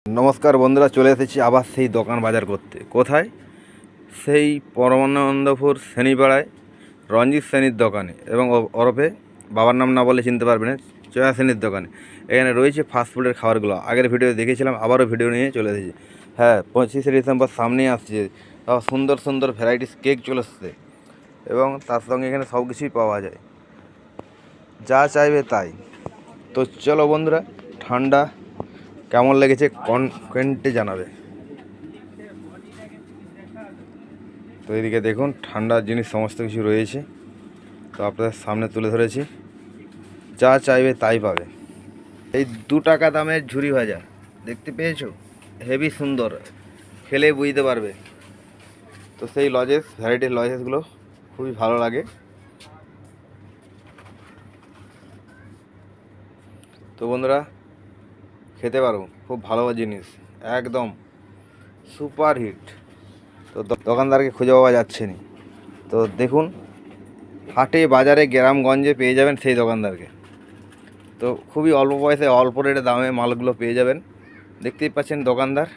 নমস্কার বন্ধুরা, চলে এসেছি আবার সেই দোকান বাজার করতে। কোথায়? সেই পরমানন্দপুর শ্রেণীপাড়ায় রঞ্জিত শ্রেণীর দোকানে, এবং ওরফে বাবার নাম না বলে চিনতে পারবেন, চয়া শ্রেণীর দোকানে। এখানে রয়েছে ফাস্টফুডের খাবারগুলো। আগের ভিডিও দেখেছিলাম, আবারও ভিডিও নিয়ে চলে এসেছি। হ্যাঁ, 25শে ডিসেম্বর সামনেই আসছে। সুন্দর সুন্দর ভ্যারাইটিস কেক চলে এসছে, এবং তার সঙ্গে এখানে সব কিছুই পাওয়া যায়, যা চাইবে তাই। তো চলো বন্ধুরা, ঠান্ডা কেমন লেগেছে কমেন্টে জানাবে। তো এদিকে দেখুন, ঠান্ডার জিনিস সমস্ত কিছু রয়েছে, তো আপনাদের সামনে তুলে ধরেছি। যা চাইবে তাই পাবে। এই 2 টাকা দামের ঝুরি ভাজা দেখতে পেয়েছো? হেভি সুন্দর, খেলে বুঝতে পারবে। তো সেই লজেস, ভ্যারাইটির লজেসগুলো খুবই ভালো লাগে। তো বন্ধুরা, খেতে পারো, খুব ভালো জিনিস, একদম সুপার হিট। তো দোকানদারকে খুঁজে পাওয়া যাচ্ছে না। তো দেখুন, হাটে বাজারে গ্রামগঞ্জে পেয়ে যাবেন সেই দোকানদারকে। তো খুবই অল্প পয়সায় অল্প রেটে দামে মালগুলো পেয়ে যাবেন। দেখতেই পাচ্ছেন দোকানদার।